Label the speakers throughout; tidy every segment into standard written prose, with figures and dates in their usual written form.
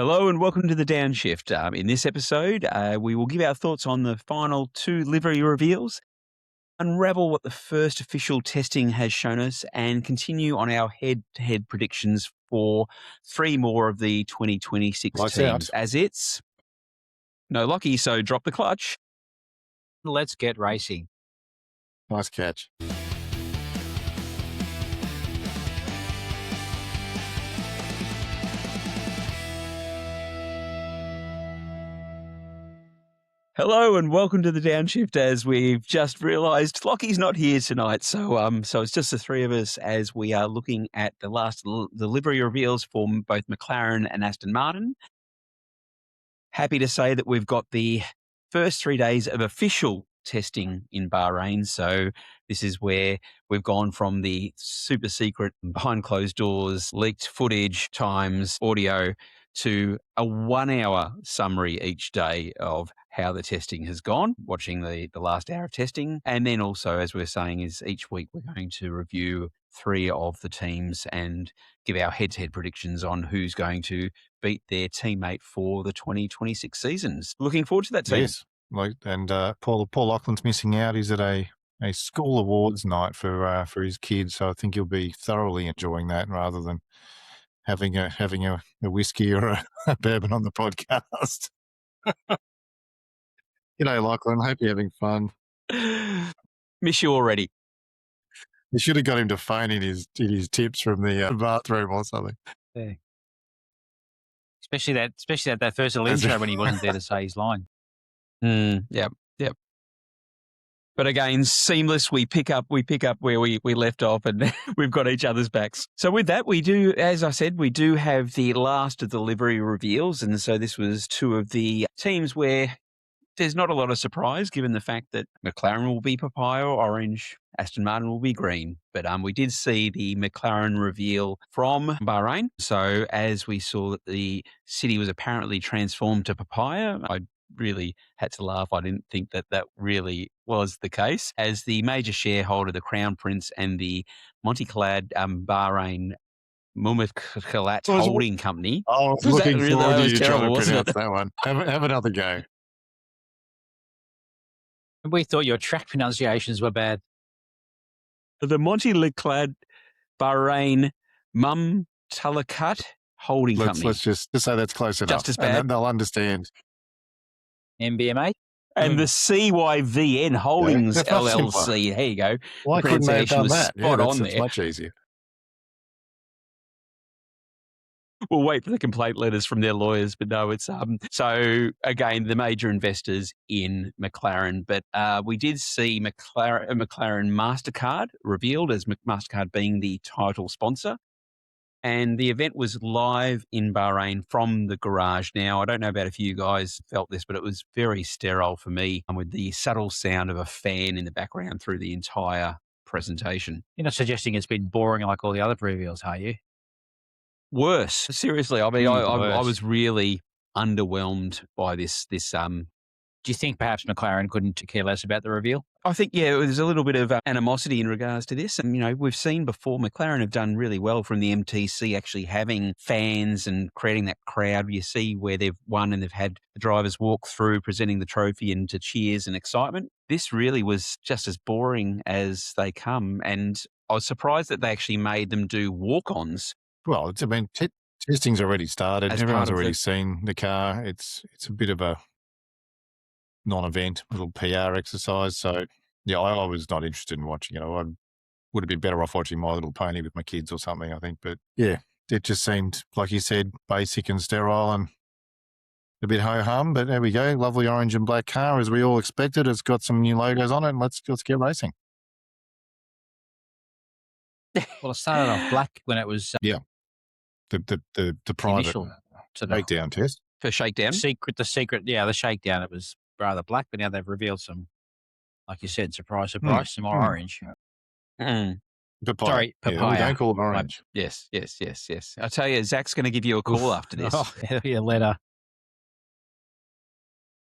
Speaker 1: Hello and welcome to the Downshift. In this episode, we will give our thoughts on the final 2 livery reveals, unravel what the first official testing has shown us, and continue on our head-to-head predictions for 3 more of the 2026
Speaker 2: Lights
Speaker 1: teams.
Speaker 2: out.
Speaker 1: As it's no Lockie, so drop the clutch.
Speaker 3: Let's get racing.
Speaker 2: Nice catch.
Speaker 1: Hello and welcome to the Downshift. As we've just realised, Lockie's not here tonight, so it's just the 3 of us as we are looking at the last the livery reveals for both McLaren and Aston Martin. Happy to say that we've got the first 3 days of official testing in Bahrain. So this is where we've gone from the super secret, behind closed doors, leaked footage times audio to a 1-hour summary each day of how the testing has gone, watching the last hour of testing. And then also, as we're saying, is each week we're going to review 3 of the teams and give our head-to-head predictions on who's going to beat their teammate for the 2026 seasons. Looking forward to that, team.
Speaker 2: Yes. And Paul Laughlin's missing out. He's at a school awards night for his kids, so I think he'll be thoroughly enjoying that rather than having a whiskey or a bourbon on the podcast. G'day, Lachlan. Hope you're having fun.
Speaker 1: Miss you already.
Speaker 2: You should have got him to phone in his tips from the bathroom or something.
Speaker 3: Yeah. Especially that first intro when he wasn't there to say his line.
Speaker 1: Yep. But again, seamless. We pick up where we left off, and we've got each other's backs. So with that, we do, as I said, we do have the last of the livery reveals, and so this was 2 of the teams where there's not a lot of surprise, given the fact that McLaren will be Papaya or orange, Aston Martin will be green. But we did see the McLaren reveal from Bahrain. So as we saw that the city was apparently transformed to Papaya, I really had to laugh. I didn't think that really was the case. As the major shareholder, the Crown Prince and the Monte-clad Bahrain Mumakalat Holding Company.
Speaker 2: I was looking forward to you trying to pronounce that one. Have another go.
Speaker 3: We thought your track pronunciations were bad.
Speaker 1: The Monte-clad Bahrain Mumtalakat Holding Company.
Speaker 2: Let's just say that's close enough.
Speaker 1: Just as bad.
Speaker 2: And they'll understand.
Speaker 3: MBMA?
Speaker 1: And the CYVN Holdings LLC.
Speaker 2: Simpler.
Speaker 1: There you go.
Speaker 2: Why couldn't they have done that?
Speaker 1: Spot on
Speaker 2: it's
Speaker 1: there.
Speaker 2: much easier.
Speaker 1: We'll wait for the complaint letters from their lawyers, but no, it's so again the major investors in McLaren, but we did see McLaren MasterCard revealed as MasterCard being the title sponsor, and the event was live in Bahrain from the garage. Now I don't know about if you guys felt this, but it was very sterile for me, with the subtle sound of a fan in the background through the entire presentation.
Speaker 3: You're not suggesting it's been boring like all the other reveals, are you?
Speaker 1: Worse. Seriously, I mean, I
Speaker 3: Worse.
Speaker 1: was really underwhelmed by this.
Speaker 3: Do you think perhaps McLaren couldn't care less about the reveal?
Speaker 1: I think, yeah, there's a little bit of animosity in regards to this. And, we've seen before McLaren have done really well from the MTC actually having fans and creating that crowd. You see where they've won and they've had the drivers walk through presenting the trophy and to cheers and excitement. This really was just as boring as they come. And I was surprised that they actually made them do walk-ons.
Speaker 2: Well, testing's already started. Everyone's already
Speaker 1: the
Speaker 2: seen the car. It's a bit of a non-event, little PR exercise. So, yeah, I was not interested in watching it. I would have been better off watching My Little Pony with my kids or something, I think. But, yeah, it just seemed, like you said, basic and sterile and a bit ho-hum. But there we go. Lovely orange and black car, as we all expected. It's got some new logos on it, and let's get racing.
Speaker 3: Well, it started off black when it was
Speaker 2: The private
Speaker 3: initial
Speaker 2: breakdown test.
Speaker 1: For shakedown.
Speaker 3: the shakedown. It was rather black, but now they've revealed some, like you said, surprise, some more orange.
Speaker 1: Mm.
Speaker 2: Papaya.
Speaker 3: Sorry,
Speaker 2: Yeah, we
Speaker 3: papaya.
Speaker 2: don't call it orange.
Speaker 1: Yes. I tell you, Zach's going to give you a call after this.
Speaker 3: Oh, yeah, letter.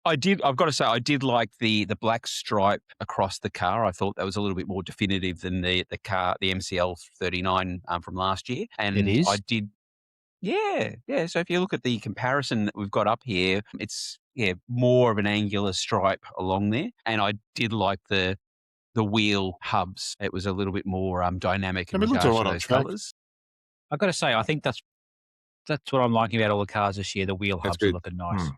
Speaker 1: I've got to say, I did like the black stripe across the car. I thought that was a little bit more definitive than the car, the MCL 39 from last year. And
Speaker 3: It is?
Speaker 1: I did Yeah. So if you look at the comparison that we've got up here, it's more of an angular stripe along there, and I did like the wheel hubs. It was a little bit more dynamic in
Speaker 2: I mean, it looked
Speaker 1: regards
Speaker 2: all
Speaker 1: to
Speaker 2: right on
Speaker 1: those
Speaker 2: track.
Speaker 1: colours.
Speaker 3: I've got to say, I think that's what I'm liking about all the cars this year. The wheel
Speaker 2: That's
Speaker 3: hubs are
Speaker 2: good.
Speaker 3: looking nice.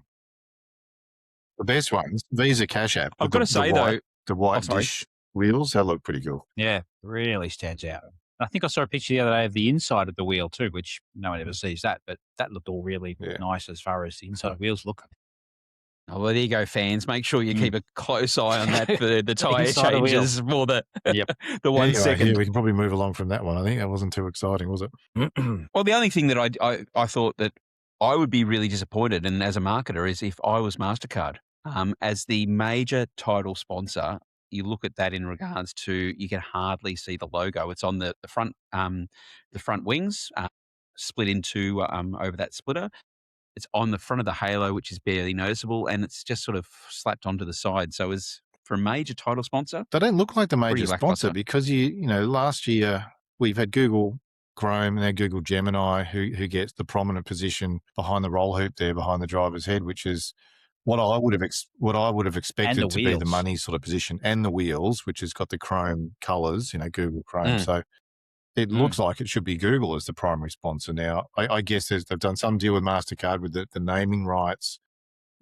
Speaker 2: The best ones, Visa Cash App.
Speaker 1: I've got to say though,
Speaker 2: the white
Speaker 1: sorry.
Speaker 2: dish wheels, they look pretty cool.
Speaker 3: Yeah, really stands out. I think I saw a picture the other day of the inside of the wheel too, which no one ever sees that, but that looked all really nice as far as the inside of wheels look.
Speaker 1: Oh, well, there you go, fans. Make sure you keep a close eye on that for the tyre
Speaker 3: Inside the wheel.
Speaker 1: changes for the
Speaker 3: Yep.
Speaker 1: the 1
Speaker 2: Anyway,
Speaker 1: second.
Speaker 2: yeah, we can probably move along from that one. I think that wasn't too exciting, was it?
Speaker 1: Well, the only thing that I thought that I would be really disappointed, and as a marketer, is if I was MasterCard. As the major title sponsor, you look at that in regards to you can hardly see the logo. It's on the front wings, split into over that splitter. It's on the front of the halo, which is barely noticeable, and it's just sort of slapped onto the side. So as for a major title sponsor,
Speaker 2: They don't look like the major
Speaker 1: pretty
Speaker 2: sponsor
Speaker 1: lackluster.
Speaker 2: because last year we've had Google Chrome and now Google Gemini who gets the prominent position behind the roll hoop there, behind the driver's head, which is what I would have expected to be the money sort of position, and the wheels, which has got the Chrome colors, Google Chrome. So it looks like it should be Google as the primary sponsor. Now, I guess they've done some deal with MasterCard with the naming rights.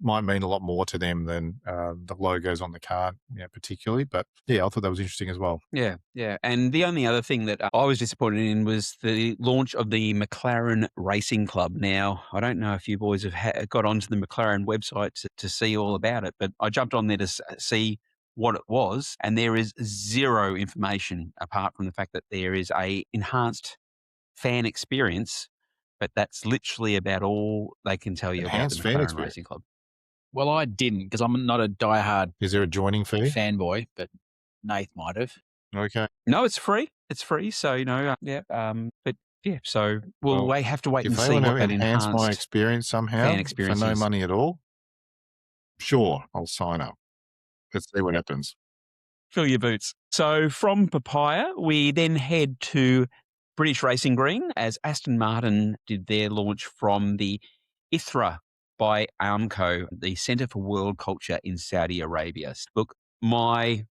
Speaker 2: Might mean a lot more to them than the logos on the car, particularly. But yeah, I thought that was interesting as well.
Speaker 1: Yeah. And the only other thing that I was disappointed in was the launch of the McLaren Racing Club. Now, I don't know if you boys have got onto the McLaren website to see all about it, but I jumped on there to see what it was, and there is zero information apart from the fact that there is a enhanced fan experience, but that's literally about all they can tell you
Speaker 2: Enhanced
Speaker 1: about the
Speaker 2: fan
Speaker 1: McLaren
Speaker 2: experience.
Speaker 1: Racing Club.
Speaker 3: Well, I didn't because I'm not a diehard
Speaker 2: Is there a joining fee?
Speaker 3: fanboy, but Nath might have.
Speaker 2: Okay.
Speaker 1: No, it's free. It's free. So, but yeah, so we'll have to wait and
Speaker 2: If they
Speaker 1: see
Speaker 2: want
Speaker 1: what
Speaker 2: to
Speaker 1: that
Speaker 2: enhance my
Speaker 1: enhanced
Speaker 2: experience somehow
Speaker 1: fan experience
Speaker 2: for no
Speaker 1: is.
Speaker 2: money at all, sure, I'll sign up. Let's see what happens.
Speaker 1: Fill your boots. So from Papaya, we then head to British Racing Green as Aston Martin did their launch from the ITHRA by Aramco, the Centre for World Culture in Saudi Arabia. Look, my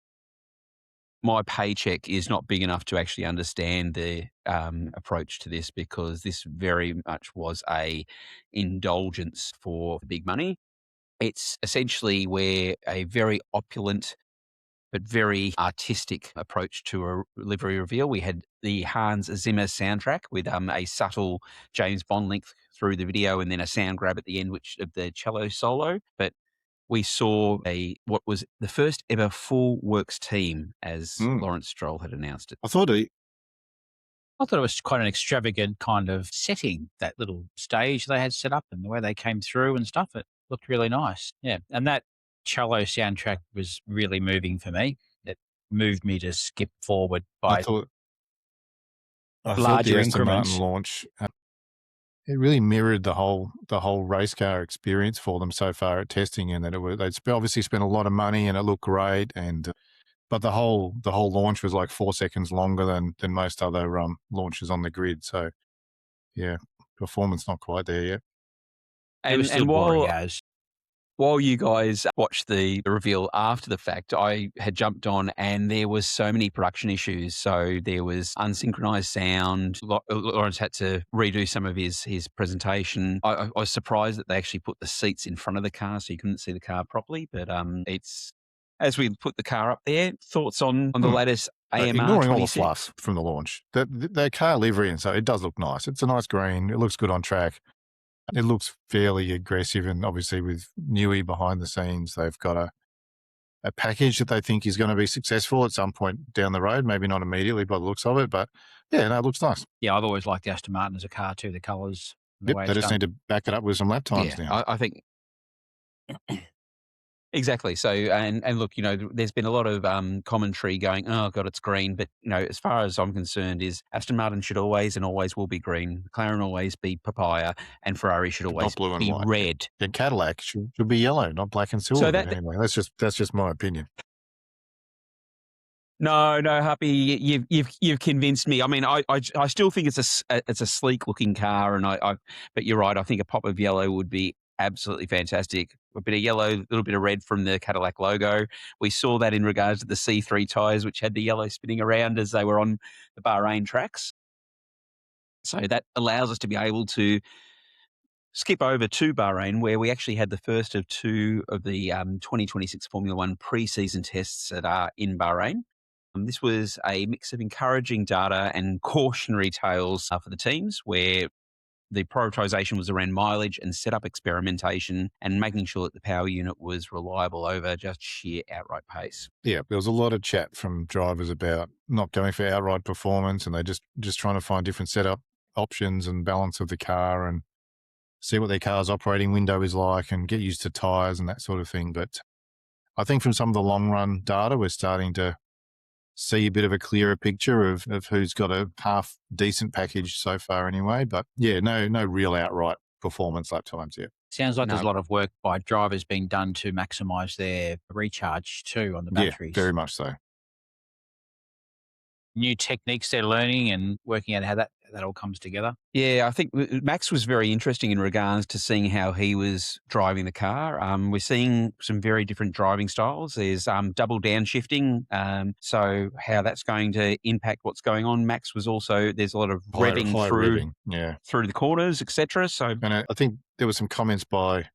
Speaker 1: paycheck is not big enough to actually understand the approach to this, because this very much was a indulgence for big money. It's essentially where a very opulent but very artistic approach to a livery reveal. We had the Hans Zimmer soundtrack with a subtle James Bond link through the video, and then a sound grab at the end, which of the cello solo. But we saw what was the first ever full works team, as Lawrence Stroll had announced it.
Speaker 2: I thought
Speaker 3: it was quite an extravagant kind of setting, that little stage they had set up and the way they came through and stuff. It looked really nice. Yeah. And that cello soundtrack was really moving for me. It moved me to skip forward by
Speaker 2: I thought
Speaker 3: larger
Speaker 2: the Aston
Speaker 3: increments.
Speaker 2: Martin launch, it really mirrored the whole race car experience for them so far at testing, and that they'd obviously spent a lot of money and it looked great, but the whole launch was like 4 seconds longer than most other launches on the grid. So yeah, performance not quite there yet.
Speaker 3: And
Speaker 1: while you guys watched the reveal after the fact, I had jumped on and there was so many production issues. So there was unsynchronized sound. Lawrence had to redo some of his presentation. I was surprised that they actually put the seats in front of the car so you couldn't see the car properly. But it's, as we put the car up there, thoughts on the latest AMR
Speaker 2: ignoring
Speaker 1: 26?
Speaker 2: all the fluff from the launch. The car livery, and so it does look nice. It's a nice green. It looks good on track. It looks fairly aggressive, and obviously with Newey behind the scenes, they've got a package that they think is going to be successful at some point down the road, maybe not immediately by the looks of it, but yeah, no, it looks nice.
Speaker 3: Yeah, I've always liked the Aston Martin as a car too, the colours. The way
Speaker 2: they just need to back it up with some lap times now.
Speaker 1: I think... Exactly. So, and look, there's been a lot of commentary going, oh, God, it's green. But, as far as I'm concerned, is Aston Martin should always and always will be green. McLaren always be papaya, and Ferrari should always
Speaker 2: blue and
Speaker 1: be
Speaker 2: white.
Speaker 1: red.
Speaker 2: And Cadillac should be yellow, not black and silver.
Speaker 1: So
Speaker 2: anyway, that's just my opinion.
Speaker 1: No, Happy, you've convinced me. I mean, I still think it's a sleek looking car, and but you're right. I think a pop of yellow would be absolutely fantastic. A bit of yellow, a little bit of red from the Cadillac logo. We saw that in regards to the C3 tyres, which had the yellow spinning around as they were on the Bahrain tracks. So that allows us to be able to skip over to Bahrain, where we actually had the first of two of the 2026 Formula One pre-season tests that are in Bahrain. This was a mix of encouraging data and cautionary tales for the teams, where the prioritisation was around mileage and setup experimentation and making sure that the power unit was reliable over just sheer outright pace.
Speaker 2: Yeah, there was a lot of chat from drivers about not going for outright performance, and they just trying to find different setup options and balance of the car and see what their car's operating window is like and get used to tyres and that sort of thing. But I think from some of the long run data, we're starting to see a bit of a clearer picture of who's got a half decent package so far anyway. But yeah, no real outright performance lap times yet.
Speaker 3: Sounds like there's a lot of work by drivers being done to maximise their recharge too on the batteries.
Speaker 2: Yeah, very much so.
Speaker 3: New techniques they're learning and working out how that all comes together.
Speaker 1: Yeah, I think Max was very interesting in regards to seeing how he was driving the car. We're seeing some very different driving styles. There's double downshifting, so how that's going to impact what's going on. Max was also, there's a lot of revving through the corners, etc. So,
Speaker 2: and I think there were some comments by,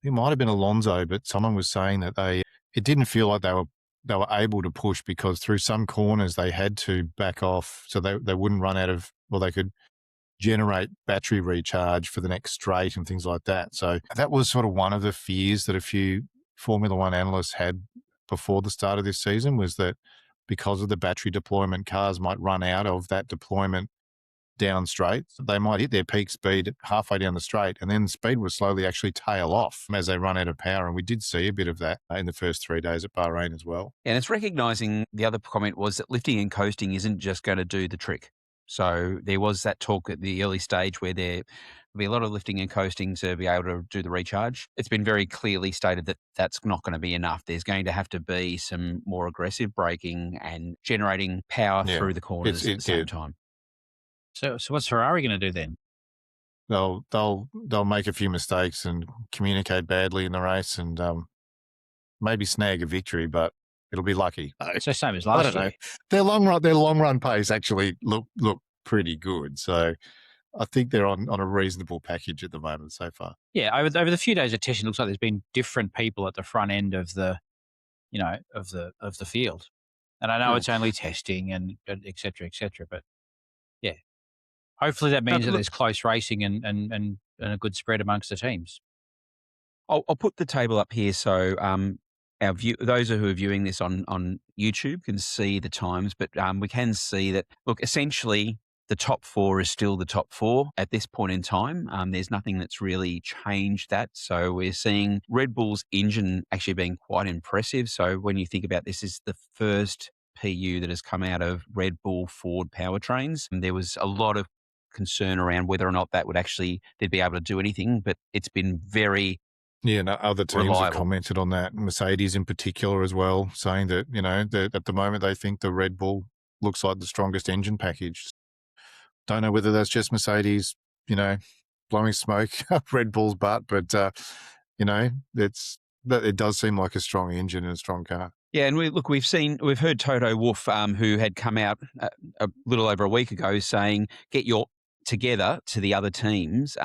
Speaker 2: it might have been Alonso, but someone was saying that it didn't feel like they were able to push because through some corners they had to back off so they wouldn't run out of, well, they could generate battery recharge for the next straight and things like that. So that was sort of one of the fears that a few Formula One analysts had before the start of this season, was that because of the battery deployment, cars might run out of that deployment down straight. They might hit their peak speed halfway down the straight, and then the speed will slowly actually tail off as they run out of power. And we did see a bit of that in the first 3 days at Bahrain as well.
Speaker 1: And it's recognising, the other comment was that lifting and coasting isn't just going to do the trick. So there was that talk at the early stage where there will be a lot of lifting and coasting to be able to do the recharge. It's been very clearly stated that that's not going to be enough. There's going to have to be some more aggressive braking and generating power through the corners at the same time.
Speaker 3: So what's Ferrari going to do then?
Speaker 2: They'll make a few mistakes and communicate badly in the race and maybe snag a victory, but it'll be lucky.
Speaker 3: So same as last year.
Speaker 2: Their long run pace actually look pretty good. So I think they're on a reasonable package at the moment so far.
Speaker 3: Yeah, over the few days of testing, it looks like there's been different people at the front end of the field. And I know it's only testing and et cetera, but yeah. Hopefully that means that there's close racing and a good spread amongst the teams.
Speaker 1: I'll put the table up here so those who are viewing this on YouTube can see the times, but we can see that, look, essentially the top four is still the top four at this point in time. There's nothing that's really changed that. So we're seeing Red Bull's engine actually being quite impressive. So when you think about this, is the first PU that has come out of Red Bull Ford powertrains. And there was a lot of concern around whether or not they'd be able to do anything, but it's been very
Speaker 2: other teams have commented on that. Mercedes in particular as well, saying that, at the moment they think the Red Bull looks like the strongest engine package. Don't know whether that's just Mercedes, blowing smoke up Red Bull's butt, but, it does seem like a strong engine and a strong car.
Speaker 1: Yeah, and we've heard Toto Wolff, who had come out a little over a week ago saying, get your together to the other teams,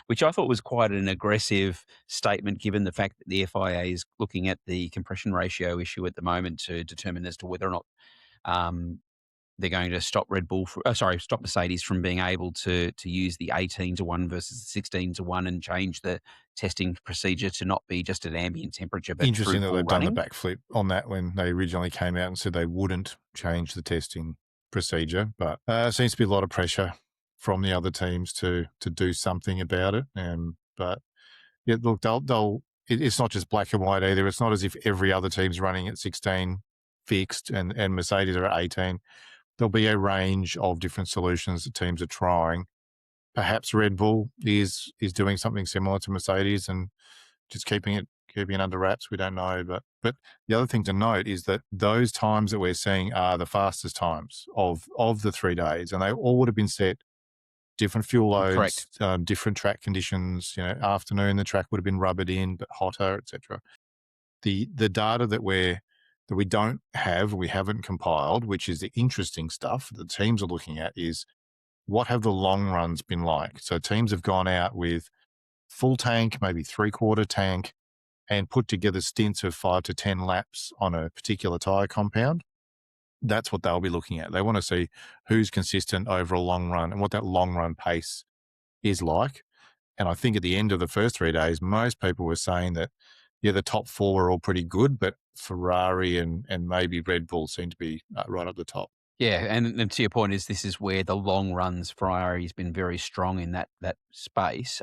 Speaker 1: which I thought was quite an aggressive statement given the fact that the FIA is looking at the compression ratio issue at the moment to determine as to whether or not they're going to stop stop Mercedes from being able to use the 18-1 versus the 16-1 and change the testing procedure to not be just at ambient temperature. But
Speaker 2: interesting that they've done the backflip on that when they originally came out and said they wouldn't change the testing procedure. But seems to be a lot of pressure from the other teams to do something about it. But yeah, look, it's not just black and white either. It's not as if every other team's running at 16 fixed and Mercedes are at 18. There'll be a range of different solutions that teams are trying. Perhaps Red Bull is doing something similar to Mercedes and just keeping it keeping it under wraps. We don't know. But the other thing to note is that those times that we're seeing are the fastest times of the 3 days, and they all would have been set different fuel loads, different track conditions. Afternoon the track would have been rubbered in, but hotter, etc. The data that we don't have, we haven't compiled, which is the interesting stuff that the teams are looking at, is what have the long runs been like? So teams have gone out with full tank, maybe 3/4 tank, and put together stints of 5 to 10 laps on a particular tyre compound. That's what they'll be looking at. They want to see who's consistent over a long run and what that long run pace is like. And I think at the end of the first 3 days, most people were saying that, the top 4 were all pretty good, but Ferrari and maybe Red Bull seem to be right up the top.
Speaker 1: Yeah, and to your point this is where the long runs Ferrari's been very strong in that space.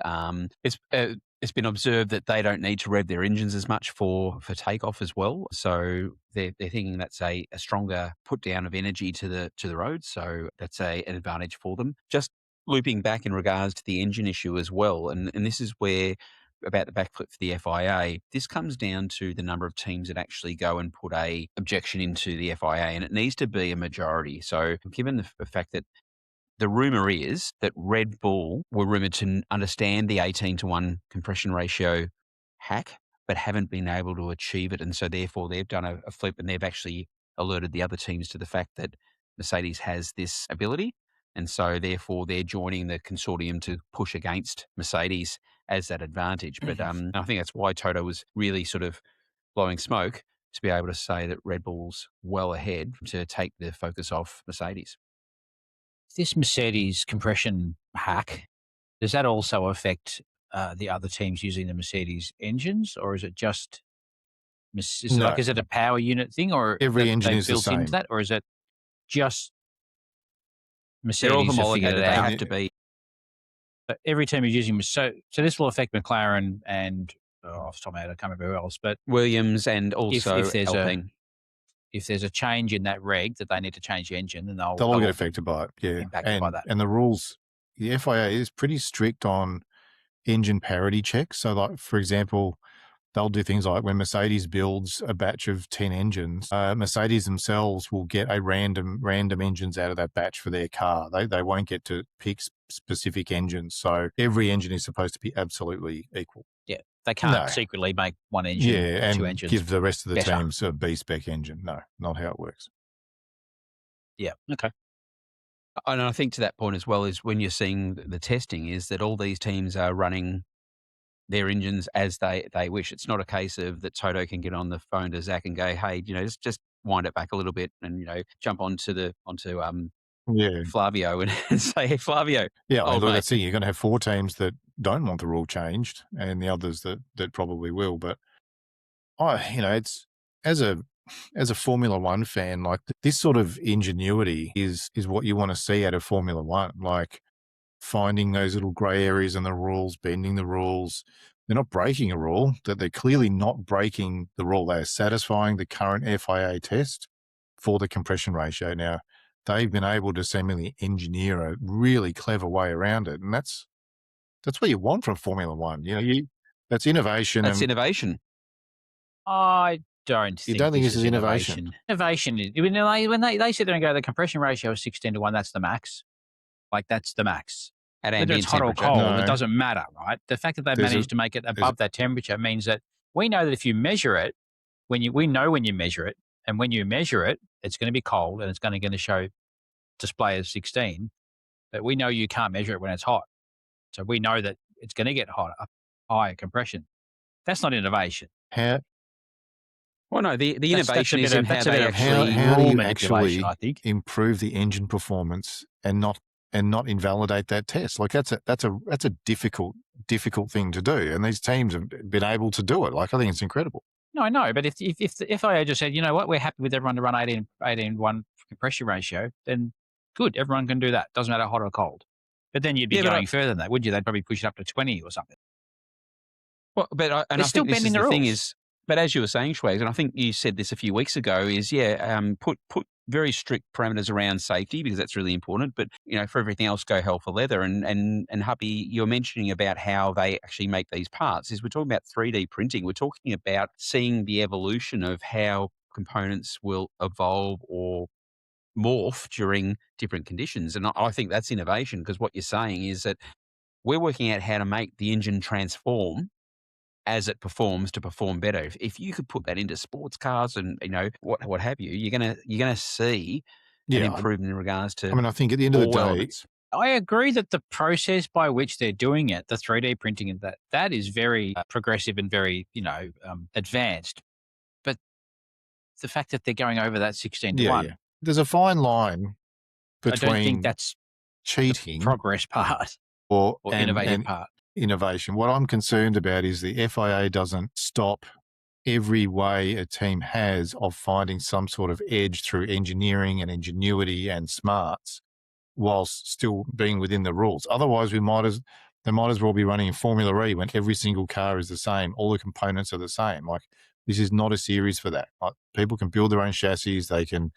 Speaker 1: It's been observed that they don't need to rev their engines as much for takeoff as well. So they're thinking that's a stronger put down of energy to the road. So that's an advantage for them. Just looping back in regards to the engine issue as well, and this is where about the backflip for the FIA, this comes down to the number of teams that actually go and put a objection into the FIA, and it needs to be a majority. So given the fact that the rumour is that Red Bull were rumoured to understand the 18-to-1 compression ratio hack, but haven't been able to achieve it. And so therefore they've done a flip, and they've actually alerted the other teams to the fact that Mercedes has this ability. And so therefore they're joining the consortium to push against Mercedes as that advantage. But I think that's why Toto was really sort of blowing smoke to be able to say that Red Bull's well ahead to take the focus off Mercedes.
Speaker 3: This Mercedes compression hack, does that also affect the other teams using the Mercedes engines, or is it just is it a power unit thing, or
Speaker 2: every engine is the same
Speaker 3: into that, or is it just Mercedes?
Speaker 1: They're all homologated. They have to be.
Speaker 3: But every team is using so this will affect McLaren and off the top of my head I can't remember who else, but
Speaker 1: Williams and also
Speaker 3: if there's
Speaker 1: Alpine.
Speaker 3: If there's a change in that reg that they need to change the engine, then they'll
Speaker 2: all get affected by it. Yeah,
Speaker 3: impacted by that.
Speaker 2: And the rules, the FIA is pretty strict on engine parity checks. So, like for example, they'll do things like when Mercedes builds a batch of 10 engines, Mercedes themselves will get a random engines out of that batch for their car. They won't get to pick specific engines. So every engine is supposed to be absolutely equal.
Speaker 3: Yeah, they can't secretly make one engine,
Speaker 2: and
Speaker 3: two engines,
Speaker 2: give the rest of the
Speaker 3: better.
Speaker 2: teams a B-spec engine. No, not how it works.
Speaker 3: Yeah, okay.
Speaker 1: And I think to that point as well is when you're seeing the testing is that all these teams are running their engines as they wish. It's not a case of that Toto can get on the phone to Zach and go, hey, just wind it back a little bit and, jump onto Flavio and say, hey, Flavio.
Speaker 2: Yeah, look, that's it. You're going to have 4 teams that don't want the rule changed and the others that probably will. But, it's as a Formula One fan, like this sort of ingenuity is what you want to see out of Formula One, like finding those little grey areas in the rules, bending the rules. They're not breaking a rule, that they're clearly not breaking the rule. They're satisfying the current FIA test for the compression ratio. Now, they've been able to seemingly engineer a really clever way around it. And that's what you want from Formula One. That's innovation.
Speaker 1: That's innovation.
Speaker 3: I don't think
Speaker 2: you don't think this is innovation.
Speaker 3: Innovation is when they sit there and go, the compression ratio is 16-to-1, that's the max. Like that's the max.
Speaker 1: At
Speaker 3: whether it's hot or cold, it doesn't matter, right? The fact that they've managed to make it above that temperature means that we know that if you measure it, we know when you measure it, and when you measure it, it's going to be cold and it's going to show display as 16. But we know you can't measure it when it's hot, so we know that it's going to get hotter, higher compression. That's not innovation.
Speaker 1: Well, no, the innovation is in how they
Speaker 2: actually how do you actually improve the engine performance and not invalidate that test. Like that's a difficult thing to do, and these teams have been able to do it. Like I think it's incredible.
Speaker 3: No, I know, but if the FIA just said, you know what, we're happy with everyone to run 18-1 compression ratio, then good, everyone can do that. Doesn't matter hot or cold. But then you'd be going further than that, wouldn't you? They'd probably push it up to 20 or something.
Speaker 1: Well, but I
Speaker 3: still
Speaker 1: think
Speaker 3: bending the rules.
Speaker 1: Thing is, but as you were saying, Schwags, and I think you said this a few weeks ago, is put very strict parameters around safety because that's really important. But for everything else, go hell for leather. And Happy, you're mentioning about how they actually make these parts. Is we're talking about 3D printing. We're talking about seeing the evolution of how components will evolve or morph during different conditions. And I think that's innovation, because what you're saying is that we're working out how to make the engine transform as it performs to perform better. If you could put that into sports cars and what have you, you're gonna see an improvement in regards to.
Speaker 2: I mean, I think at the end of the day,
Speaker 1: elements.
Speaker 3: I agree that the process by which they're doing it, the 3D printing and that is very progressive and very advanced. But the fact that they're going over that 16-1,
Speaker 2: there's a fine line between
Speaker 3: I don't think that's
Speaker 2: cheating,
Speaker 3: the progress part, or innovative part.
Speaker 2: Innovation. What I'm concerned about is the FIA doesn't stop every way a team has of finding some sort of edge through engineering and ingenuity and smarts, whilst still being within the rules. Otherwise, they might as well be running in Formula E when every single car is the same, all the components are the same. Like, this is not a series for that. Like, people can build their own chassis, they can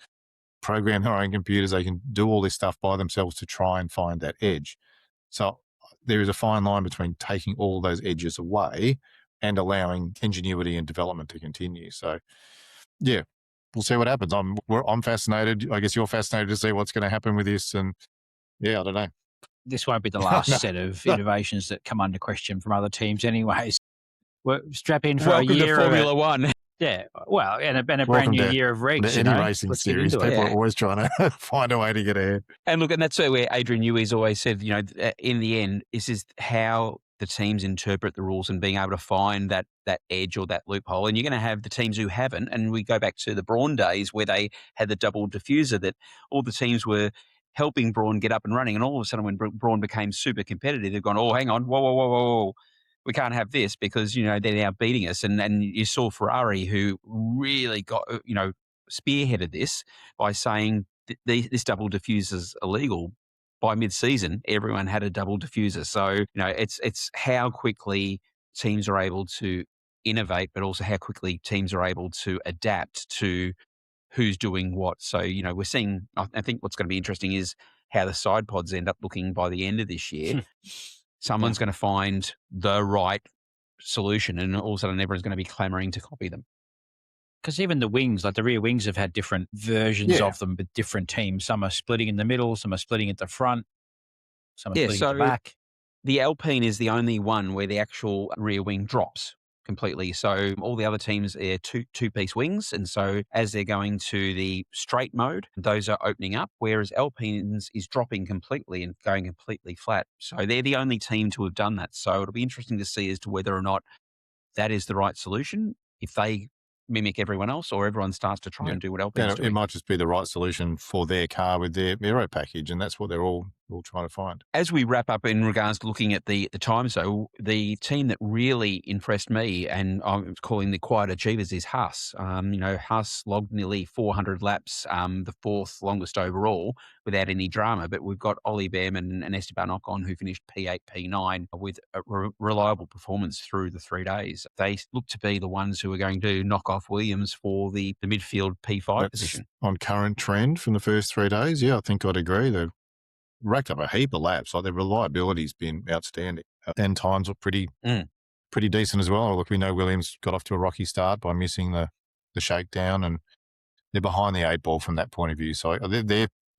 Speaker 2: program their own computers, they can do all this stuff by themselves to try and find that edge. So there is a fine line between taking all those edges away and allowing ingenuity and development to continue. So, yeah, we'll see what happens. I'm fascinated. I guess you're fascinated to see what's going to happen with this. And yeah, I don't know.
Speaker 3: This won't be the last set of innovations that come under question from other teams anyways. We're strap in for
Speaker 1: Welcome
Speaker 3: a year
Speaker 1: to Formula One.
Speaker 3: Yeah, well, and a brand new year of regs.
Speaker 2: Any racing series, people are always trying to find a way to get ahead.
Speaker 1: And look, and that's where Adrian Newey's always said, in the end, this is how the teams interpret the rules and being able to find that edge or that loophole. And you're going to have the teams who haven't. And we go back to the Brawn days where they had the double diffuser, that all the teams were helping Brawn get up and running. And all of a sudden, when Brawn became super competitive, they've gone, oh, hang on, whoa. We can't have this because, they're now beating us. And you saw Ferrari, who really got, spearheaded this by saying this double diffuser is illegal. By mid-season, everyone had a double diffuser. So, it's how quickly teams are able to innovate, but also how quickly teams are able to adapt to who's doing what. So, we're seeing, I think what's going to be interesting is how the side pods end up looking by the end of this year. Someone's going to find the right solution, and all of a sudden everyone's going to be clamoring to copy them.
Speaker 3: Because even the wings, like the rear wings, have had different versions of them with different teams. Some are splitting in the middle, some are splitting at the front, some are splitting at the back.
Speaker 1: The Alpine is the only one where the actual rear wing drops completely. So all the other teams are two-piece wings. And so as they're going to the straight mode, those are opening up, whereas Alpine's is dropping completely and going completely flat. So they're the only team to have done that. So it'll be interesting to see as to whether or not that is the right solution, if they mimic everyone else or everyone starts to try and do what Alpine's doing.
Speaker 2: It might just be the right solution for their car with their aero package, and that's what they're all trying to find.
Speaker 1: As we wrap up in regards to looking at the times, though, the team that really impressed me, and I'm calling the quiet achievers, is Haas. Haas logged nearly 400 laps, the fourth longest overall, without any drama. But we've got Ollie Behrman and Esteban Ocon, who finished P8, P9 with a reliable performance through the 3 days. They look to be the ones who are going to knock off Williams for the midfield P5 position.
Speaker 2: On current trend from the first 3 days, I think I'd agree. They've racked up a heap of laps. Like, their reliability's been outstanding, and times were pretty decent as well. Look, we know Williams got off to a rocky start by missing the shakedown, and they're behind the 8 ball from that point of view. So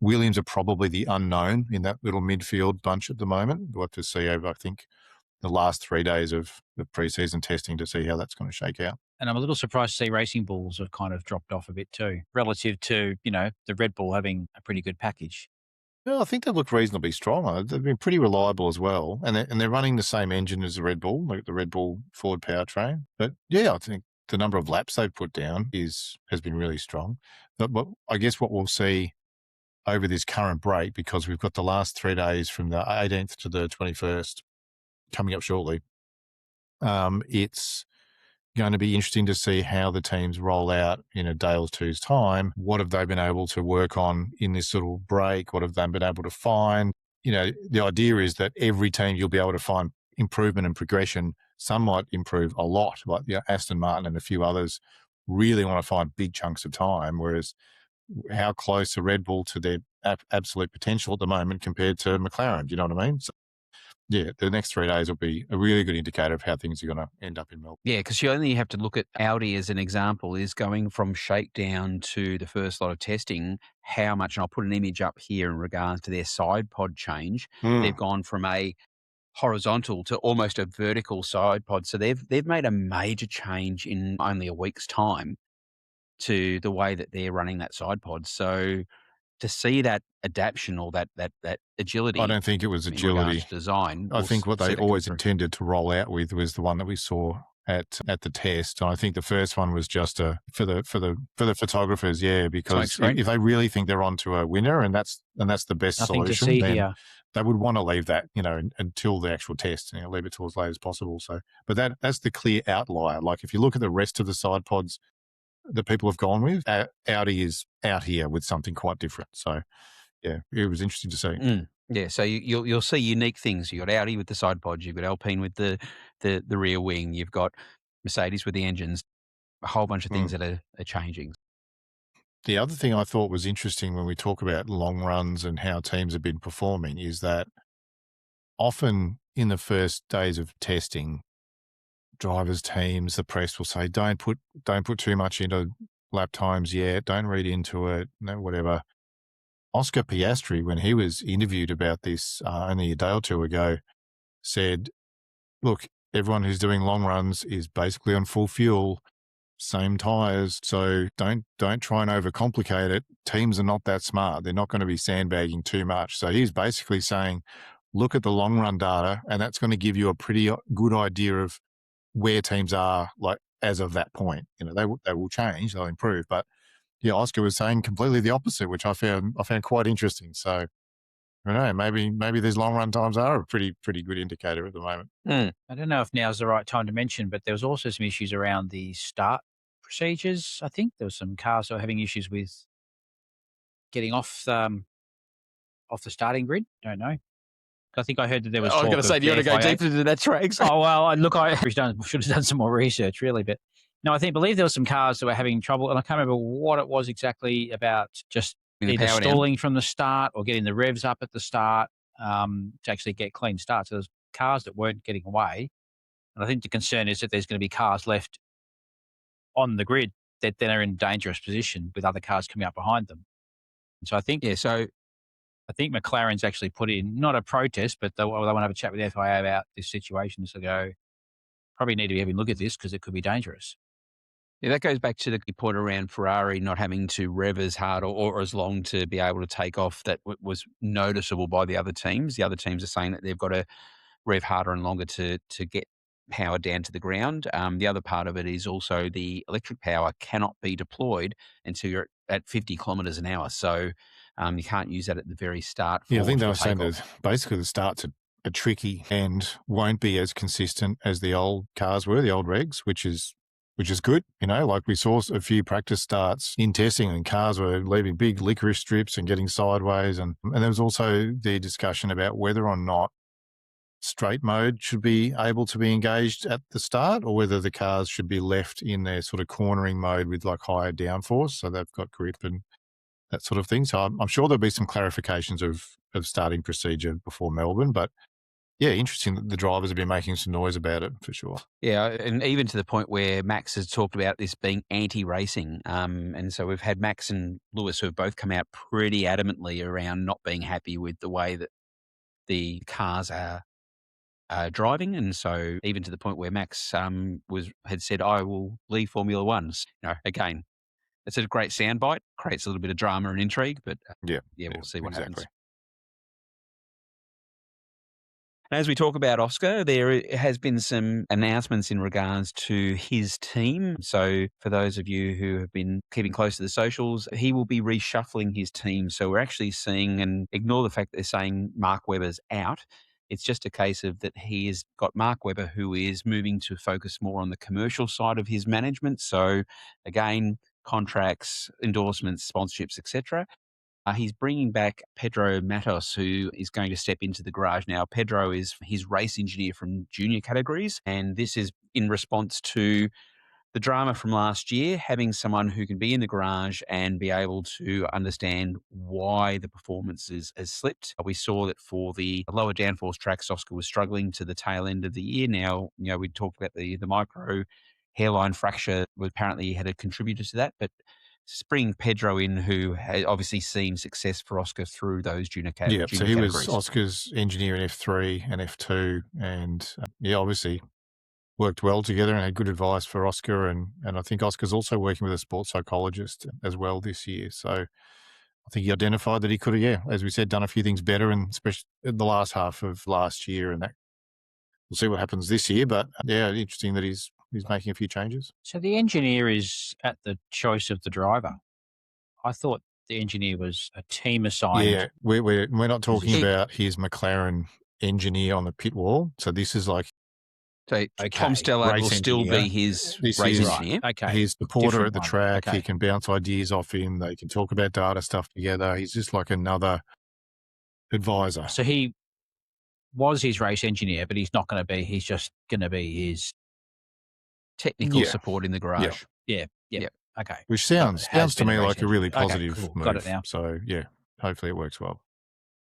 Speaker 2: Williams are probably the unknown in that little midfield bunch at the moment. We'll have to see over, I think, the last 3 days of the preseason testing to see how that's going to shake out.
Speaker 3: And I'm a little surprised to see Racing Bulls have kind of dropped off a bit too, relative to, the Red Bull having a pretty good package.
Speaker 2: Well, I think they look reasonably strong. They've been pretty reliable as well. And they're running the same engine as the Red Bull, like the Red Bull Ford powertrain. But I think the number of laps they've put down has been really strong. But I guess what we'll see over this current break, because we've got the last 3 days from the 18th to the 21st coming up shortly, it's going to be interesting to see how the teams roll out in a day or two's time. What have they been able to work on in this little break? What have they been able to find? The idea is that every team you'll be able to find improvement and progression. Some might improve a lot, like Aston Martin and a few others really want to find big chunks of time, whereas how close are Red Bull to their absolute potential at the moment compared to McLaren. Do you know what I mean? So, yeah, the next 3 days will be a really good indicator of how things are going to end up in Melbourne.
Speaker 1: Yeah, because you only have to look at Audi as an example, is going from shakedown to the first lot of testing, how much, and I'll put an image up here in regards to their side pod change. They've gone from a horizontal to almost a vertical side pod. So they've made a major change in only a week's time to the way that they're running that side pod. So to see that adaptation or that agility,
Speaker 2: I don't think it was
Speaker 1: in regards
Speaker 2: agility.
Speaker 1: to design,
Speaker 2: I think what they
Speaker 1: see that come
Speaker 2: always
Speaker 1: through.
Speaker 2: intended to roll out with was the one that we saw at the test. And I think the first one was just for the photographers, yeah, because
Speaker 3: screen.
Speaker 2: if they really think they're onto a winner and that's the best
Speaker 3: Nothing to
Speaker 2: solution,
Speaker 3: see
Speaker 2: then
Speaker 3: here.
Speaker 2: they would want to leave that, until the actual test, leave it till as late as possible. So, but that's the clear outlier. Like if you look at the rest of the side pods that people have gone with, Audi is out here with something quite different. So, yeah, it was interesting to see.
Speaker 1: Yeah, so you'll see unique things. You've got Audi with the side pods, you've got Alpine with the rear wing, you've got Mercedes with the engines, a whole bunch of things that are changing.
Speaker 2: The other thing I thought was interesting when we talk about long runs and how teams have been performing is that often in the first days of testing, drivers, teams, the press will say, don't put too much into lap times yet, don't read into it, whatever. Oscar Piastri, when he was interviewed about this only a day or two ago, said, look, everyone who's doing long runs is basically on full fuel, same tyres, so don't try and overcomplicate it. Teams are not that smart. They're not going to be sandbagging too much. So he's basically saying, look at the long run data, and that's going to give you a pretty good idea of where teams are, like, as of that point. They will change, they'll improve. But yeah, Oscar was saying completely the opposite, which I found quite interesting. So I don't know, maybe these long run times are a pretty good indicator at the moment.
Speaker 3: I don't know if now's the right time to mention, but there was also some issues around the start procedures. I think there was some cars that were having issues with getting off the starting grid. Don't know. I think I heard that there was
Speaker 1: I was
Speaker 3: talk
Speaker 1: going to say,
Speaker 3: of
Speaker 1: do you
Speaker 3: the
Speaker 1: want to go
Speaker 3: FIA.
Speaker 1: deeper into that, Trags?
Speaker 3: Oh, well, look, I should have done some more research, really. But no, I believe there were some cars that were having trouble, and I can't remember what it was exactly about just
Speaker 1: The
Speaker 3: either
Speaker 1: power down.
Speaker 3: stalling from the start or getting the revs up at the start to actually get clean starts. So there's cars that weren't getting away. And I think the concern is that there's going to be cars left on the grid that then are in a dangerous position with other cars coming up behind them. And so I think McLaren's actually put in, not a protest, but they want to have a chat with the FIA about this situation. So go, probably need to be having a look at this because it could be dangerous.
Speaker 1: Yeah, that goes back to the point around Ferrari not having to rev as hard or as long to be able to take off. That was noticeable by the other teams. The other teams are saying that they've got to rev harder and longer to get power down to the ground. The other part of it is also the electric power cannot be deployed until you're at 50 kilometres an hour. So you can't use that at the very start.
Speaker 2: Yeah, I think they were saying
Speaker 1: takeoff.
Speaker 2: that basically the starts are tricky and won't be as consistent as the old cars were, the old regs, which is good. Like we saw a few practice starts in testing and cars were leaving big licorice strips and getting sideways. And there was also the discussion about whether or not straight mode should be able to be engaged at the start or whether the cars should be left in their sort of cornering mode with like higher downforce. So they've got grip and that sort of thing. So I'm sure there'll be some clarifications of starting procedure before Melbourne, but yeah, interesting that the drivers have been making some noise about it for sure.
Speaker 1: Yeah, and even to the point where Max has talked about this being anti-racing. And so we've had Max and Lewis who have both come out pretty adamantly around not being happy with the way that the cars are driving. And so even to the point where Max had said, I will leave Formula Ones. Again, it's a great soundbite, creates a little bit of drama and intrigue, but we'll see what happens. As we talk about Oscar, there has been some announcements in regards to his team. So for those of you who have been keeping close to the socials, he will be reshuffling his team. So we're actually seeing, and ignore the fact that they're saying Mark Webber's out. It's just a case of that he has got Mark Webber, who is moving to focus more on the commercial side of his management. So again, contracts, endorsements, sponsorships, etc. He's bringing back Pedro Matos, who is going to step into the garage now. Pedro is his race engineer from junior categories, and this is in response to the drama from last year, having someone who can be in the garage and be able to understand why the performance has slipped. We saw that for the lower downforce tracks, Oscar was struggling to the tail end of the year. Now, we talked about the micro hairline fracture, apparently had a contributor to that, but bring Pedro in, who had obviously seen success for Oscar through those junior
Speaker 2: Yeah, so he
Speaker 1: categories.
Speaker 2: was Oscar's engineer in F3 and F2, and obviously worked well together and had good advice for Oscar. And I think Oscar's also working with a sports psychologist as well this year. So I think he identified that he could have, as we said, done a few things better, and especially in the last half of last year. And that we'll see what happens this year. But interesting that he's making a few changes.
Speaker 3: So the engineer is at the choice of the driver. I thought the engineer was a team assigned.
Speaker 2: Yeah, we're not talking about his McLaren engineer on the pit wall. So this is like,
Speaker 1: so Tom Stella will still be his race engineer.
Speaker 3: Okay.
Speaker 2: He's the porter
Speaker 3: Different
Speaker 2: at the
Speaker 3: one.
Speaker 2: track.
Speaker 3: Okay.
Speaker 2: He can bounce ideas off him. They can talk about data stuff together. He's just like another advisor.
Speaker 3: So he was his race engineer, but he's not going to be. He's just going to be his
Speaker 1: technical support in the garage.
Speaker 3: Yeah. Okay.
Speaker 2: Which sounds to me like a really positive move.
Speaker 3: Got it now.
Speaker 2: So hopefully it works well.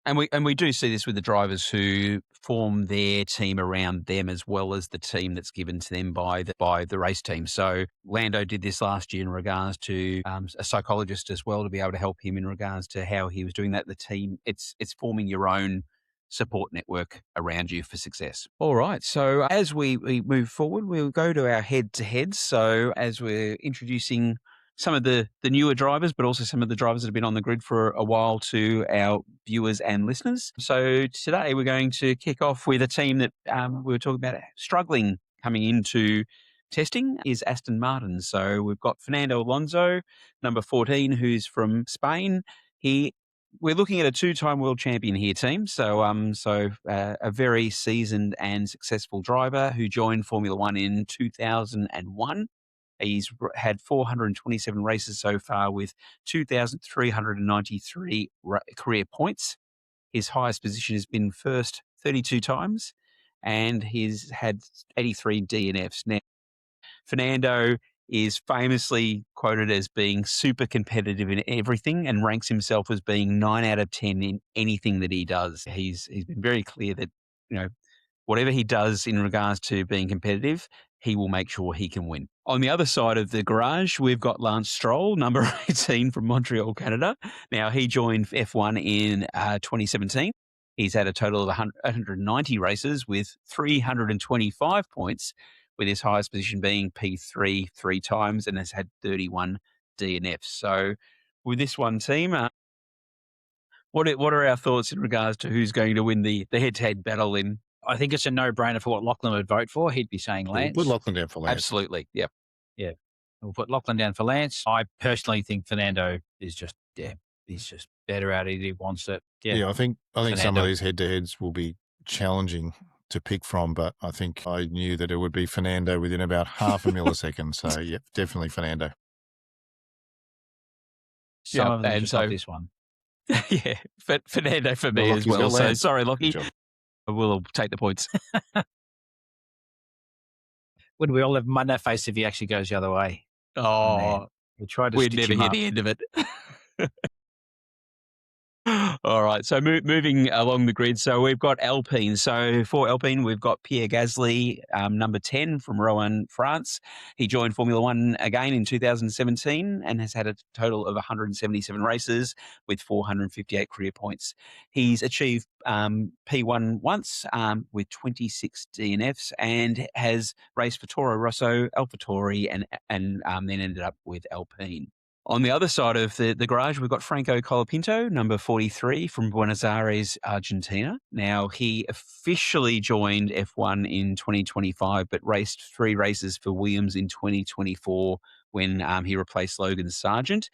Speaker 1: And we do see this with the drivers who form their team around them, as well as the team that's given to them by the race team. So Lando did this last year in regards to a psychologist as well, to be able to help him in regards to how he was doing that. The team, it's forming your own support network around you for success. All right. So as we move forward, we'll go to our head-to-heads. So as we're introducing some of the newer drivers, but also some of the drivers that have been on the grid for a while to our viewers and listeners. So today we're going to kick off with a team that we were talking about struggling coming into testing is Aston Martin. So we've got Fernando Alonso, number 14, who's from Spain. We're looking at a two-time world champion here, team. So a very seasoned and successful driver who joined Formula One in 2001. He's had 427 races so far with 2,393 career points. His highest position has been first 32 times, and he's had 83 DNFs. Now, Fernando is famously quoted as being super competitive in everything and ranks himself as being 9 out of 10 in anything that he does. He's been very clear that, whatever he does in regards to being competitive, he will make sure he can win. On the other side of the garage, we've got Lance Stroll, number 18 from Montreal, Canada. Now, he joined F1 in 2017. He's had a total of 190 races with 325 points, with his highest position being P3 3 times, and has had 31 DNFs. So with this one team, what are our thoughts in regards to who's going to win the head-to-head battle in?
Speaker 3: I think it's a no-brainer for what Lachlan would vote for. He'd be saying Lance.
Speaker 2: We'll put Lachlan down for Lance.
Speaker 1: Absolutely, yep.
Speaker 3: Yeah. We'll put Lachlan down for Lance. I personally think Fernando is just, he's just better at it. He wants it.
Speaker 2: Yeah, I think
Speaker 3: Fernando.
Speaker 2: Some of these head-to-heads will be challenging to pick from, but I think I knew that it would be Fernando within about half a millisecond. So, definitely Fernando.
Speaker 3: Some of them just like this one.
Speaker 1: Yeah, Fernando for me as well. So sorry, Lockie. We'll take the points.
Speaker 3: Would we all have mud in our face if he actually goes the other way?
Speaker 1: Oh,
Speaker 3: we'd
Speaker 1: never hear the end of it. All right, so moving along the grid. So we've got Alpine. So for Alpine, we've got Pierre Gasly, number 10 from Rouen, France. He joined Formula One again in 2017 and has had a total of 177 races with 458 career points. He's achieved P1 once with 26 DNFs and has raced for Toro Rosso, AlphaTauri, and then ended up with Alpine. On the other side of the garage, we've got Franco Colapinto, number 43 from Buenos Aires, Argentina. Now, he officially joined F1 in 2025, but raced 3 races for Williams in 2024 when he replaced Logan Sargent,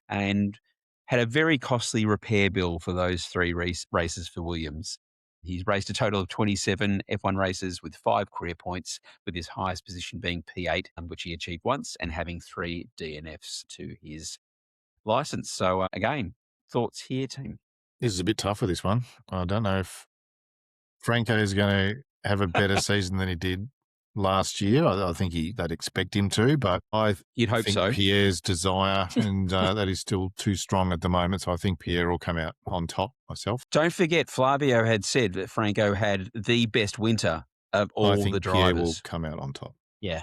Speaker 1: and had a very costly repair bill for those 3 races for Williams. He's raced a total of 27 F1 races with 5 career points, with his highest position being P8, which he achieved once, and having 3 DNFs to his license. So, again, thoughts here, team?
Speaker 2: This is a bit tough for this one. I don't know if Franco is going to have a better season than he did last year. I think they'd expect him to, but I
Speaker 1: You'd hope
Speaker 2: think
Speaker 1: so.
Speaker 2: Pierre's desire and that is still too strong at the moment. So I think Pierre will come out on top myself.
Speaker 1: Don't forget, Flavio had said that Franco had the best winter of all
Speaker 2: I think
Speaker 1: the
Speaker 2: Pierre will
Speaker 1: drivers.
Speaker 2: come out on top.
Speaker 3: Yeah.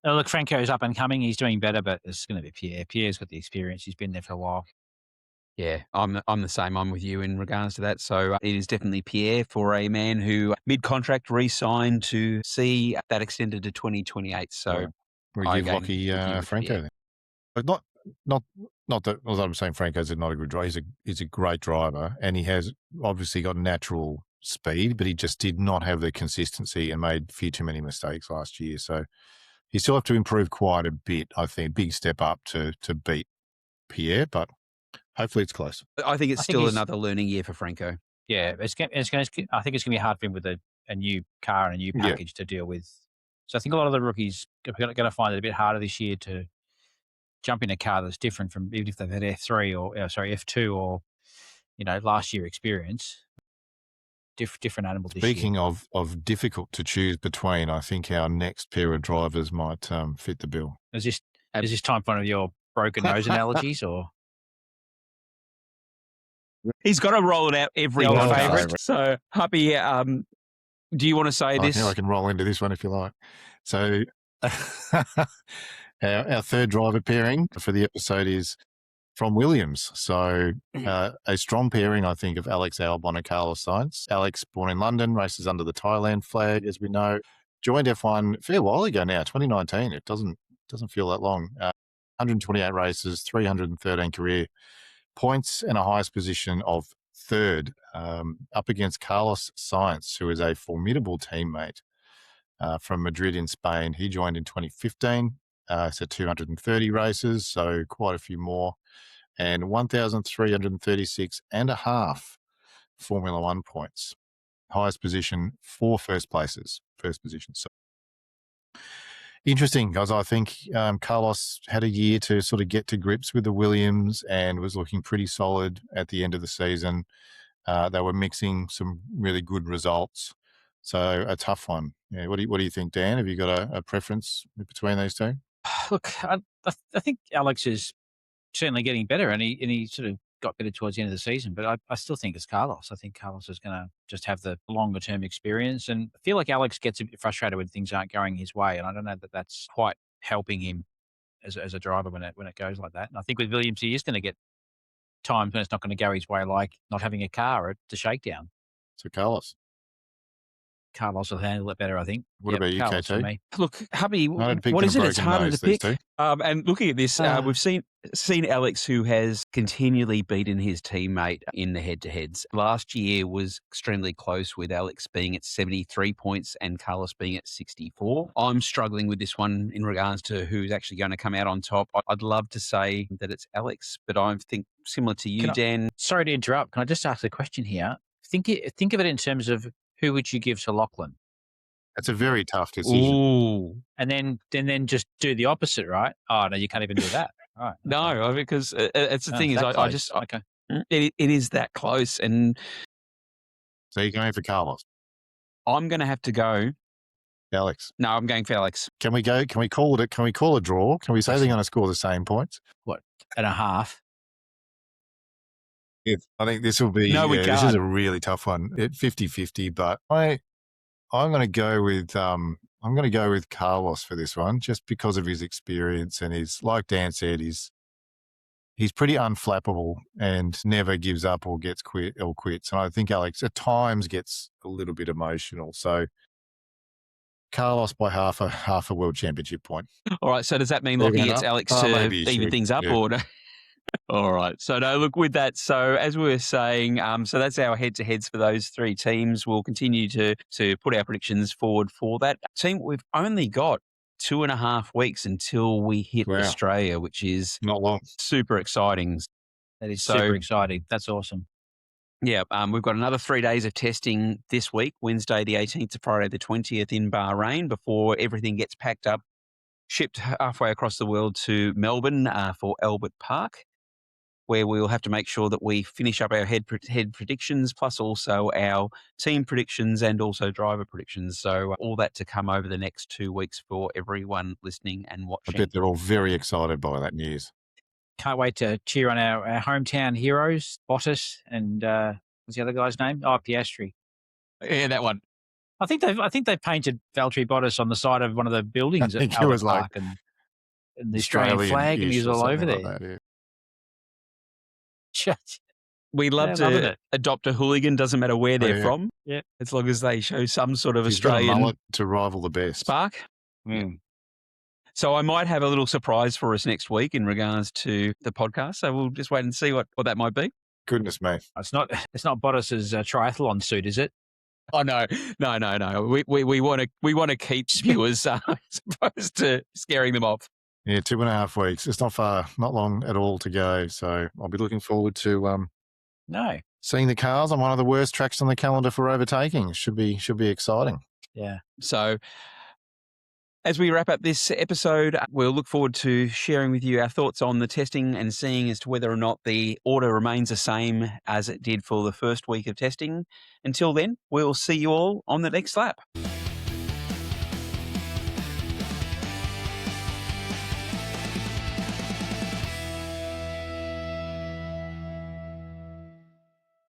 Speaker 3: Oh, look, Franco's up and coming. He's doing better, but it's going to be Pierre. Pierre's got the experience. He's been there for a while.
Speaker 1: Yeah, I'm the same. I'm with you in regards to that. So it is definitely Pierre for a man who mid-contract re-signed to see that extended to 2028. So
Speaker 2: we
Speaker 1: I
Speaker 2: give
Speaker 1: again
Speaker 2: Lockie
Speaker 1: with you with
Speaker 2: Franco
Speaker 1: Pierre.
Speaker 2: then. But not that I'm saying Franco's not a good driver. He's a great driver, and he has obviously got natural speed, but he just did not have the consistency and made a few too many mistakes last year. So he still have to improve quite a bit. I think big step up to beat Pierre, but hopefully it's close.
Speaker 1: I think it's still another learning year for Franco.
Speaker 3: Yeah, I think it's going to be hard for him with a new car and a new package to deal with. So I think a lot of the rookies are going to find it a bit harder this year to jump in a car that's different from, even if they've had F2 or last year experience. Different animal this year.
Speaker 2: Speaking of difficult to choose between, I think our next pair of drivers might fit the bill.
Speaker 3: Is this time for one of your broken nose analogies, or?
Speaker 1: He's got to roll it out every favourite. So, Happy, do you want to say this?
Speaker 2: I can roll into this one if you like. So, our third driver pairing for the episode is from Williams. So, a strong pairing, I think, of Alex Albon and Carlos Sainz. Alex, born in London, races under the Thailand flag, as we know. Joined F1 a fair while ago now, 2019. It doesn't feel that long. 128 races, 313 career points, and a highest position of third, up against Carlos Sainz, who is a formidable teammate from Madrid in Spain. He joined in 2015, so 230 races, so quite a few more, and 1,336 and a half Formula One points. Highest position, 4 first positions. So interesting, guys. I think Carlos had a year to sort of get to grips with the Williams and was looking pretty solid at the end of the season. They were mixing some really good results. So a tough one. Yeah. What do you think, Dan? Have you got a preference between these two?
Speaker 3: Look, I think Alex is certainly getting better, and he sort of got better towards the end of the season. But I still think it's Carlos. I think Carlos is going to just have the longer term experience, and I feel like Alex gets a bit frustrated when things aren't going his way, and I don't know that that's quite helping him as a driver when it goes like that. And I think with Williams, he is going to get times when it's not going to go his way, like not having a car at the shakedown.
Speaker 2: So Carlos
Speaker 3: will handle it better, I think.
Speaker 2: What about you,
Speaker 3: Carlos
Speaker 2: KT?
Speaker 1: Look, Hubby, what is it? It's harder to pick. And looking at this, we've seen Alex, who has continually beaten his teammate in the head-to-heads. Last year was extremely close, with Alex being at 73 points and Carlos being at 64. I'm struggling with this one in regards to who's actually going to come out on top. I'd love to say that it's Alex, but I think similar to you, Dan.
Speaker 3: Sorry to interrupt. Can I just ask a question here? Think of it in terms of, who would you give to Lachlan?
Speaker 2: That's a very tough decision.
Speaker 1: Ooh.
Speaker 3: And then just do the opposite, right? Oh, no, you can't even do that. All right.
Speaker 1: No, because it's the thing is,
Speaker 3: okay.
Speaker 1: It is that close. And
Speaker 2: so you're going for Carlos?
Speaker 1: I'm going to have to go
Speaker 2: Alex.
Speaker 1: No, I'm going for Alex.
Speaker 2: Can we call a draw? Can we say they're going to score the same points?
Speaker 3: What, and a half?
Speaker 2: I think this will be.
Speaker 1: No, we can't.
Speaker 2: This is a really tough one. 50-50, but I'm going to go with Carlos for this one, just because of his experience and like Dan said, he's pretty unflappable and never gives up or quits. And I think Alex at times gets a little bit emotional. So Carlos by half a world championship point.
Speaker 1: All right. So does that mean Lockie gets Alex to even things up, or? All right. So, no, look, with that, so as we were saying, so that's our head-to-heads for those 3 teams. We'll continue to put our predictions forward for that. Team, we've only got 2.5 weeks until we hit Australia, which is
Speaker 2: not long.
Speaker 1: Super exciting.
Speaker 3: That is super exciting. That's awesome.
Speaker 1: Yeah, we've got another 3 days of testing this week, Wednesday the 18th to Friday the 20th in Bahrain, before everything gets packed up, shipped halfway across the world to Melbourne for Albert Park. where we'll have to make sure that we finish up our head predictions, plus also our team predictions and also driver predictions. So all that to come over the next 2 weeks for everyone listening and
Speaker 2: I
Speaker 1: watching.
Speaker 2: bet they're all very excited by that news.
Speaker 3: Can't wait to cheer on our hometown heroes, Bottas and what's the other guy's name? Oh, Piastri.
Speaker 1: Yeah, that one.
Speaker 3: I think they painted Valtteri Bottas on the side of one of the buildings
Speaker 2: I
Speaker 3: at
Speaker 2: think it
Speaker 3: Albert
Speaker 2: was like
Speaker 3: Park and the Australian flag, and he was all over there.
Speaker 2: Like that,
Speaker 1: We love
Speaker 3: loving
Speaker 1: to
Speaker 3: it.
Speaker 1: adopt a hooligan, doesn't matter where they're
Speaker 2: yeah.
Speaker 1: from,
Speaker 3: Yeah.
Speaker 1: as long as they show some sort of
Speaker 2: He's got a
Speaker 1: Australian
Speaker 2: mullet to rival the best.
Speaker 1: spark.
Speaker 3: Mm.
Speaker 1: So I might have a little surprise for us next week in regards to the podcast. So we'll just wait and see what that might be.
Speaker 2: Goodness me.
Speaker 3: It's not Bottas's triathlon suit, is it?
Speaker 1: Oh no. We want to keep viewers as opposed to scaring them off.
Speaker 2: Yeah, 2.5 weeks. It's not long at all to go. So I'll be looking forward to seeing the cars on one of the worst tracks on the calendar for overtaking. Should be exciting.
Speaker 3: Yeah.
Speaker 1: So as we wrap up this episode, we'll look forward to sharing with you our thoughts on the testing and seeing as to whether or not the order remains the same as it did for the first week of testing. Until then, we'll see you all on the next lap.